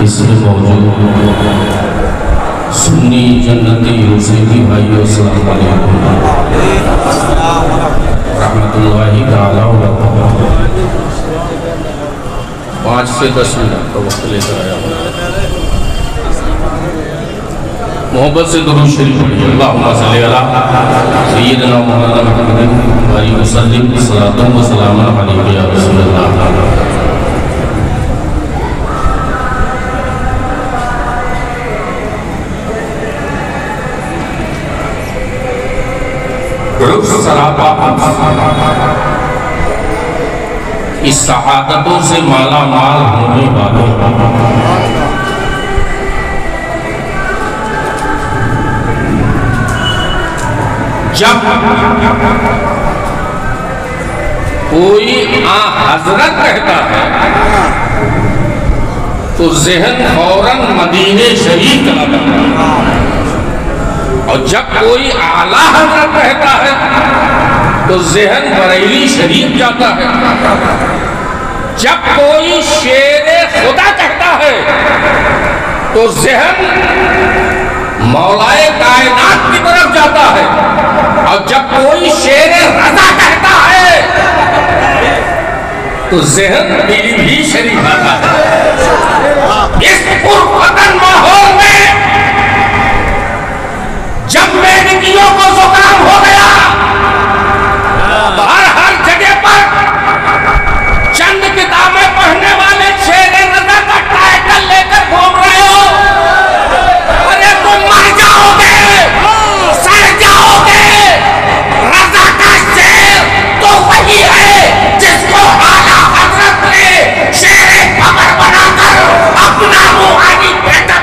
اس میں موجود سنی جنتی یوسفی بھائیو السلام علیکم رحمت اللہ تعالیٰ وبرکاتہ۔ 5 سے 10 منٹ کا وقت لے کر آیا ہوں، محبت سے درود شریف پڑھیے۔ اللہم صلی علی سیدنا مولانا محمد وعلی وسلم صلاۃ و سلام علیہ یا رسول اللہ۔ اس سعادتوں سے مالا مال ہونے والوں جب کوئی حضرت کہتا ہے تو ذہن فوراً مدینہ شریف چلا جاتا ہے، اور جب کوئی اعلیٰ حضرت کہتا ہے تو ذہن بریلی شریف جاتا ہے، جب کوئی شیر خدا کہتا ہے تو ذہن مولا کائنات کی طرف جاتا ہے، اور جب کوئی شیر رضا کہتا ہے تو ذہن پیلی بھی شریف آتا ہے۔ اس پرفتن ماحول میں جب میڈیکیوں کو زکام ہو گیا، ہر جگہ پر چند کتابیں پڑھنے والے شیر رضا کا ٹائٹل لے کر گھوم رہے ہو، ارے تم مر جاؤ گے، سڑ جاؤ گے۔ رضا کا شیر تو وہی ہے جس کو اعلیٰ حضرت نے شیر فخر بنا کر اپنا روحانی بیٹا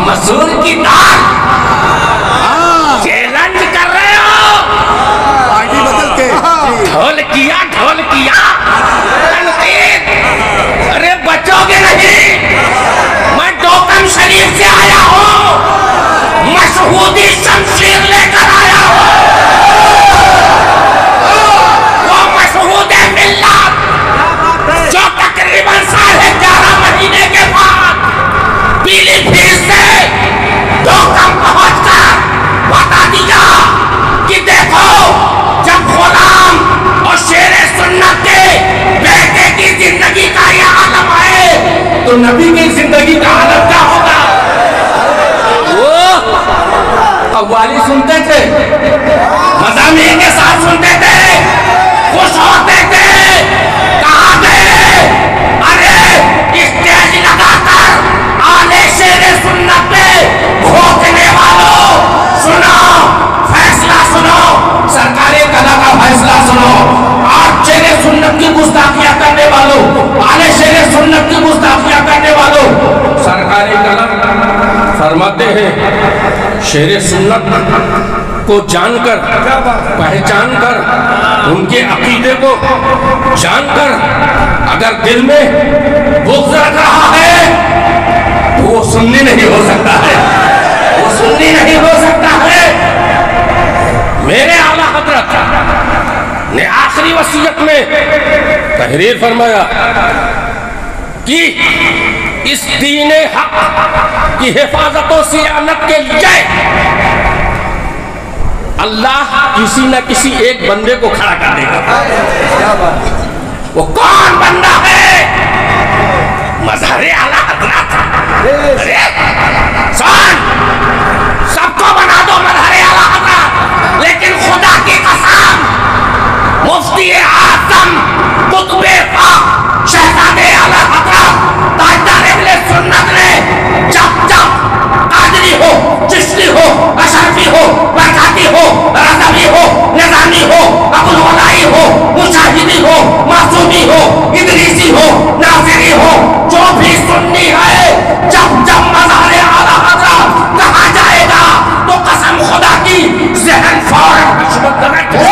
مسور کی دار چیلنج کر رہے ہو، ڈھول کیا تنقید، ارے بچو گے نہیں۔ میں ڈوکم شریف سے آیا ہوں، مشہودی شمشیر لے کر آیا ہوں، وہ مشہود ملت جو تقریباً 11.5 مہینے کے بعد پیلی بھیت سے ڈوکم پہنچ کر بتا دیا کہ دیکھو جب غلام اور شیر سنت کے بیٹے کی زندگی کا یہ عالم آئے تو نبی کی زندگی کا عالم کیا ہوگا۔ وہ قوالی سنتے تھے، مضامین کے ساتھ سنتے تھے، خوش ہوتے تھے، کہاں گئے؟ ارے اسٹیج لگا کر آلے شیر سنت پہ بھوکنے والوں سنو، فیصلہ سنو، سرکار قضا کا فیصلہ سنو۔ آج شیر سنت کی گستاخیاں کرنے والوں، آلے شیر سنت کی گستاخیاں کرنے والوں، سرکار قضا فرماتے ہیں شیر سنت کو جان کر، پہچان کر، ان کے عقیدے کو جان کر اگر دل میں بغض رکھ رہا ہے وہ سنی نہیں ہو سکتا ہے، وہ سنی نہیں ہو سکتا ہے۔ میرے اعلیٰ حضرت نے آخری وصیت میں تحریر فرمایا کہ اس دین حق کی حفاظت و صیانت کے لیے اللہ کسی نہ کسی ایک بندے کو کھڑا کر دے گا۔ وہ کون بندہ ہے؟ مظہر اعلیٰ حضرت۔ سب کو بنا دو مظہر اعلیٰ حضرت، لیکن خدا کی قسم مفتی اعظم قطب پاک شہزادے اعلیٰ حضرت تاجدار اہل سنت نے جب قادری ہو، چشتی ہو، اشرفی ہو، برکاتی ہو، رضوی ہو، نظامی ہو، ابوالولائی ہو، مشاہدی ہو، معصومی ہو، ادریسی ہو، ناصری ہو، جو بھی سنی ہے، جب مظہر اعلیٰ حضرت کہا جائے گا تو قسم خدا کی ذہن فوراً حشمت لگے۔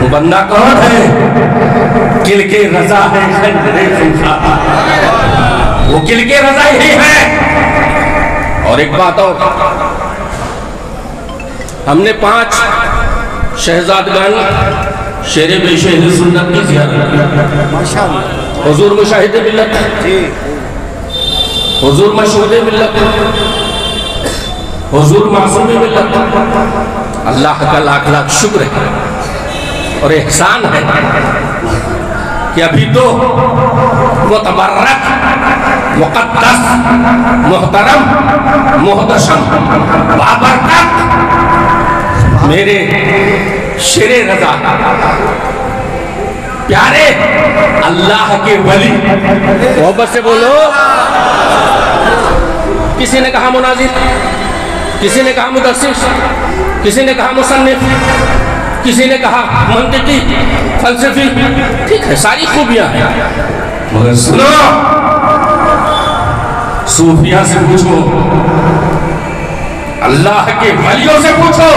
وہ بندہ کون ہے؟ کل کے رضا ہے خنجر خنجر، وہ کل کے رضا ہی ہے۔ اور ایک بات اور، ہم نے 5 شہزادگان شیر بے شہر سنت کی زیارت کی، حضور مشاہد ملت، حضور مشہود ملت، حضور معصوم ملت۔ اللہ کا لاکھ لاکھ شکر ہے اور احسان ہے کہ ابھی تو متبرک، مقدس، محترم، محتشم، بابرکت میرے شیر رضا، پیارے اللہ کے ولی، محبت سے بولو، کسی نے کہا مناظر، کسی نے کہا مدرس، کسی نے کہا مصنف، کسی نے کہا منطقی، فلسفی، ٹھیک ہے، ساری خوبیاں ہیں، مگر سنو، صوفیہ سے پوچھو، اللہ کے ولیوں سے پوچھو،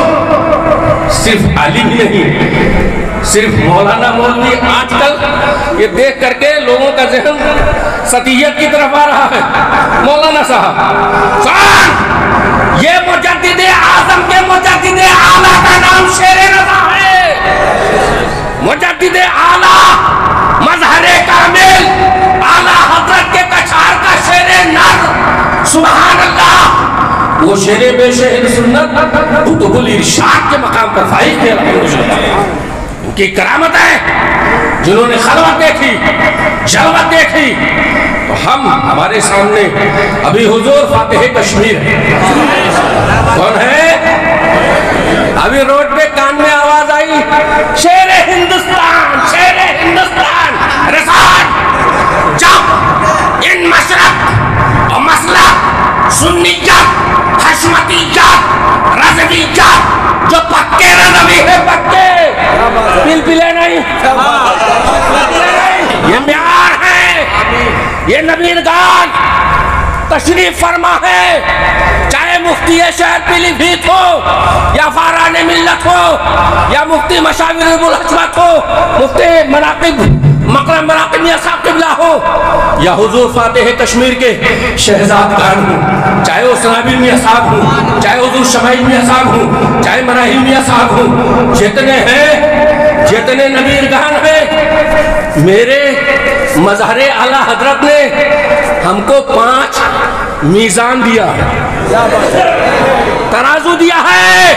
صرف عالم نہیں، صرف مولانا مولوی آج کل یہ دیکھ کر کے لوگوں کا ذہن ستیت کی طرف آ رہا ہے۔ مولانا صاحب سن، یہ مجدد اعظم کے مجدد اعلیٰ کا نام شیر رضا ہے، مجدد اعلیٰ، مظہر کامل، اعلیٰ حضرت کے کچھار کا شیر نر، سبحان اللہ، وہ شیر بے شہر سنت قطب الارشاد کے مقام پر فائز تھے، ان کی کرامت ہے، جنہوں نے خلوت دیکھی، جلوت دیکھی۔ تو ہمارے سامنے ابھی حضور فاتح کشمیر ہے، کون ہے؟ ابھی روڈ پہ کان میں آواز آئی، شیر ہندوستان، شیر ہندوستان۔ رسال جب ان مشرق اور مسلک، سنیت، حشمتیت، رضویت، جو پکے رضوی ہے، پکے پل پلے نہیں، یہ معیار ہے، یہ نبیرگان تشریف فرما ہے، چاہے مفتی شہر پیلی بھیت ہو، یا فاران ملت ہو، یا مفتی مشاور الحشمت ہو، مفتی مناقب مقرم مراقب میاں صاحب قبلہ ہو، یا حضور فاتح کشمیر کے شہزادگان ہوں، چاہے وہ سنابل میاں صاحب ہوں، چاہے حضور شمائل میاں صاحب ہوں، چاہے مراحل میاں صاحب ہوں، جتنے ہیں، جتنے نبیرگان ہیں، میرے مظہر اعلیٰ حضرت نے ہم کو 5 میزان دیا ہے، ترازو دیا ہے۔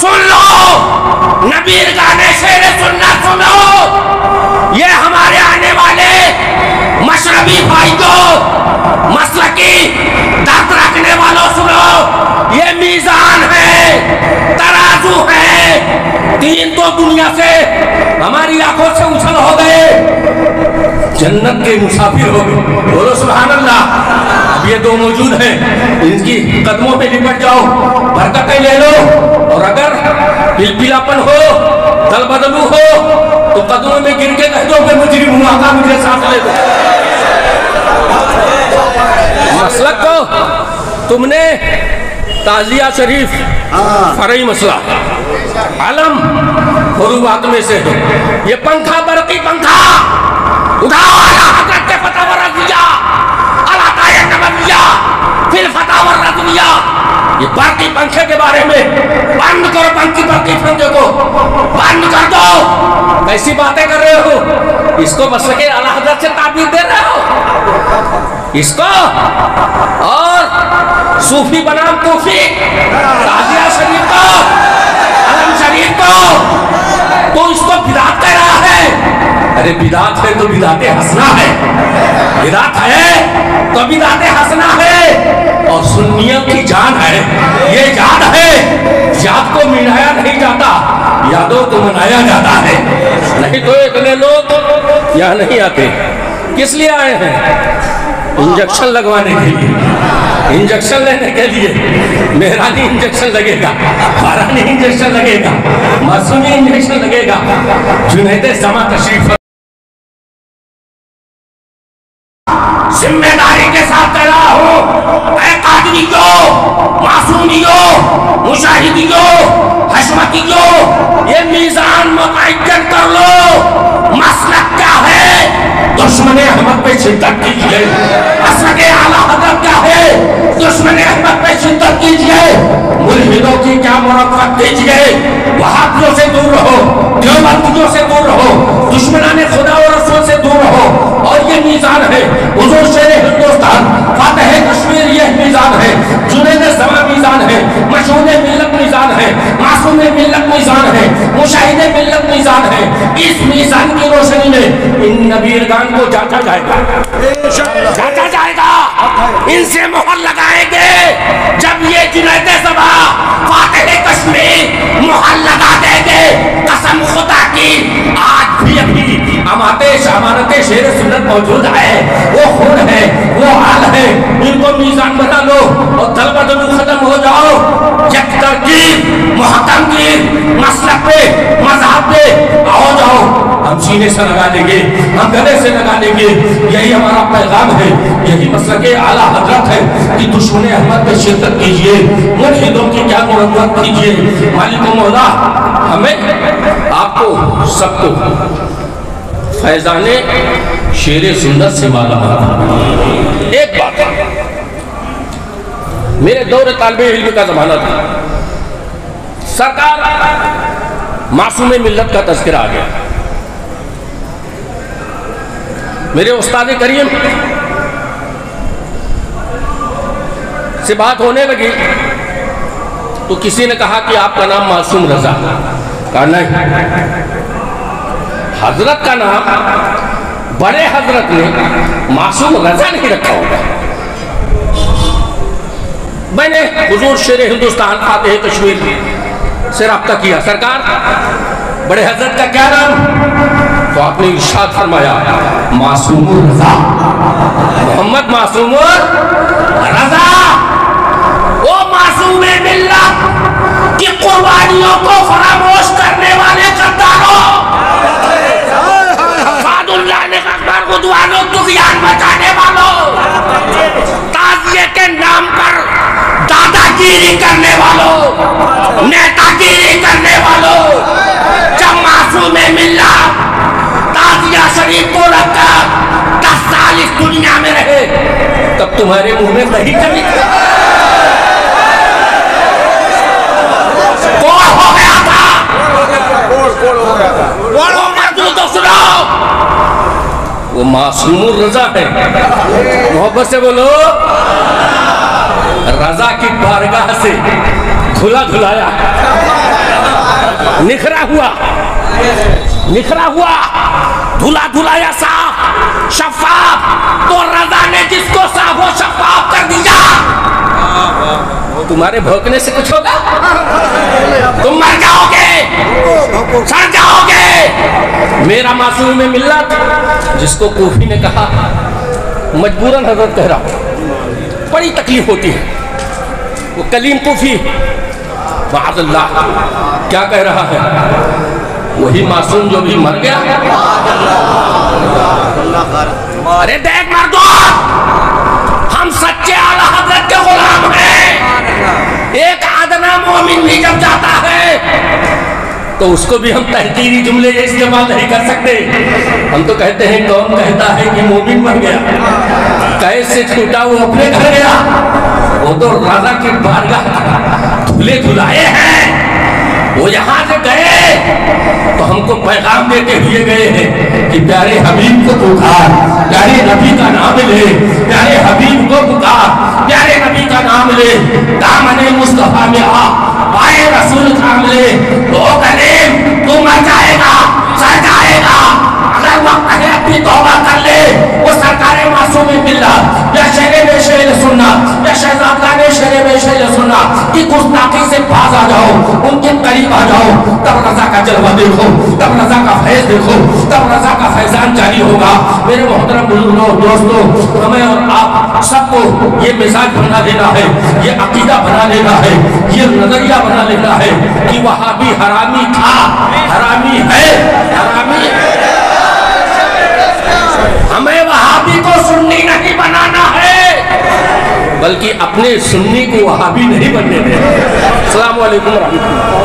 سن لو نبیرگان شیر سنت، سنو، یہ ہمارے آنے والے مشربی بھائیوں، مسلکی درد رکھنے والوں، سنو، یہ میزان ہے، ترازو ہے۔ 3 تو دنیا سے ہماری آنکھوں سے اچھل ہو گئے، جنت کے مسافر ہو گئے، بولو سبحان اللہ۔ اب یہ 2 موجود ہیں، ان کی قدموں پہ لپٹ جاؤ، برکتیں لے لو، اور اگر پلپلاپن ہو، دل بدلو ہو، تو قدموں میں گر کے کہہ دو کہ مجرم ہوں، آقا مجھے ساتھ لے دو۔ مسلک کو تم نے تعزیہ شریف فرعی مسئلہ، علم حروبات میں سے ہے، یہ پنکھا، برقی پنکھا اٹھاؤ، اعلیٰ حضرت کے فتح رضویہ، العطایہ نبویہ، پھر فتح رضویہ، یہ برقی پنکھے کے بارے میں بند کرو، برقی پنکھے کو بند کر دو۔ کیسی باتیں کر رہے ہو؟ اس کو مسلک اعلیٰ حضرت سے تعبیر دے رہے ہو، اس کو، اور صوفی بنام توفی، تعزیہ شریف کو، علم شریف کو، تو اس کو بدعت کہہ رہا ہے۔ ارے بدعت ہے تو بدعت حسنہ ہے، بدعت ہے تو بدعت حسنہ ہے، اور سنیوں کی جان ہے، یہ یاد ہے، یاد کو منایا نہیں جاتا، یادوں کو منایا جاتا ہے، نہیں تو اتنے لوگ یہاں نہیں آتے۔ کس لیے آئے ہیں؟ انجیکشن لگوانے کے لیے، انجیکشن لینے کے لیے، مہرانی انجیکشن لگے گا، بارانی انجیکشن لگے گا، معصومی انجیکشن لگے گا، جنید زماں تشریف ذمہ داری کے ساتھ کہہ رہا ہوں، اے قادریوں، معصومیوں، مشاہدیوں، حشمتیوں، یہ میزان متعین کر لو، مسلک کیا ہے؟ دشمن احمد پہ شدت کیجئے، مسلک اعلیٰ حضرت کیا ہے؟ دشمن احمد پہ شدت کیجئے، ملحدوں کی کیا مرفت کیجئے، وہابیوں سے دور رہو، دیوبندیوں سے دور رہو، دشمنان خدا و رسول سے دور رہو، اور یہ میزان ہے حضور شیر ہندوستان فاتح کشمیر، یہ میزان ہے جنید زمان میزان ہے، مشہود ملت میزان ہے، معصوم ملت میزان ہے، مشاہد ملت میزان ہے۔ اس میزان کی روشنی میں ان نبیرگان کو جانچا جائے گا، جانچا جائے گا، ان سے مہر لگائیں گے۔ جب یہ جنید زمان فاتح کشمیر مہر لگا دیں گے، قسم خدا کی آج بھی ابھی امانت شیر سنت موجود ہے، وہ خون ہے، وہ حال ہے، ان کو میزان بنا لو اور طلبہ دنو ختم ہو جاؤ، یک ترکیب محکم کی مسلک پہ مذہب پہ آؤ جاؤ، ہم سینے سے لگا دیں گے، ہم گلے سے لگا دیں گے، یہی ہمارا پیغام ہے، یہی مسلک اعلیٰ حضرت ہے کہ دشمن احمد پہ شرکت کیجئے، ملحدوں کی کیا مرمت کیجئے۔ مالک و مولا ہمیں آپ کو سب کو فیضان شیر سنت سے مالا مالا۔ ایک بات میرے دور طالب علم کا زمانہ تھا، سرکار معصوم ملت کا تذکرہ آ گیا، میرے استاد کریم سے بات ہونے لگی تو کسی نے کہا کہ آپ کا نام معصوم رضا، کہا نہیں، حضرت کا نام بڑے حضرت نے معصوم رضا نہیں رکھا ہوگا۔ میں نے حضور شیر ہندوستان فاتح کشمیر سے رابطہ کیا، سرکار بڑے حضرت کا کیا نام؟ تو آپ نے ارشاد فرمایا معصوم رضا، محمد معصوم رضا، وہ معصوم ملت کی قربانیوں کو فراموش کرنے والے غداروں، فاد اللہ نے اکبر خدوانوں دغیان مچانے والوں، تعزیے کے نام پر دادا گیری کرنے والوں، نیتا گیری کرنے والوں، جب معصوم ملت تعزیہ شریف کو رکھ کر 10 سال اس دنیا میں رہے، تب تمہارے منہ میں دہی چلی تھی؟ کوڑ ہو گیا تھا، وہ مردود و سنو، وہ معصوم رضا ہے، محبت سے بولو، رضا کی بارگاہ سے دھلا دھلایا، نکھرا ہوا، دھلا دھلایا صاف شفاف، تو رضا نے جس کو صاف و شفاف کر دیا، تمہارے بھوکنے سے کچھ ہوگا؟ تم مر جاؤ گے، سڑ جاؤ گے۔ میرا معصوم ملت جس کو کوفی نے کہا، مجبوراً حضرت کہہ رہا، بڑی تکلیف ہوتی ہے، وہ کلیم کوفی معاذ اللہ کیا کہہ رہا ہے؟ وہی معصوم جو بھی مر گیا، ارے دیکھ مردوں، ہم سچے اعلیٰ حضرت کے غلام ہیں، ایک ادنا مومن بھی جب جاتا ہے تو اس کو بھی ہم تحقیری جملے استعمال نہیں کر سکتے، ہم تو کہتے ہیں کون کہتا ہے کہ مومن مر گیا، قید سے چھوٹا وہ اپنے گھر گیا، وہ تو رضا کی بارگاہ دھلے دھلائے ہیں، وہ یہاں سے گئے تو ہم کو پیغام دیتے ہوئے گئے ہیں کہ پیارے حبیب کو پکار، پیارے نبی کا نام لے، پیارے حبیب کو پکار، پیارے نبی کا نام لے، دامن مصطفیٰ میں آ، پائے رسول تھام لے، تو کلیم تو مر جائے گا، سر جائے گا، اگر وقت ہے اپنی توبہ کر لے، وہ سرکار معصوم ملت یا شہر میں شہر سننا یا شہزادگان شہر میں شہر سننا کی گستاخی سے باز آ جاؤ، ان کے قریب آ جاؤ، تب رضا کا جلوہ دیکھو، تب رضا کا فیض دیکھو، تب رضا کا فیضان جاری ہوگا۔ میرے محترم بزرگوں دوستوں، ہمیں اور آپ سب کو یہ مزاج بنا لینا ہے، یہ عقیدہ بنا لینا ہے، یہ نظریہ بنا لینا ہے کہ وہابی حرامی تھا، حرامی ہے، حرامی ہے، ہمیں وہابی کو سنی بلکہ اپنے سنی کو وہابی نہیں بننے دیں۔ السلام علیکم ورحمۃ اللہ۔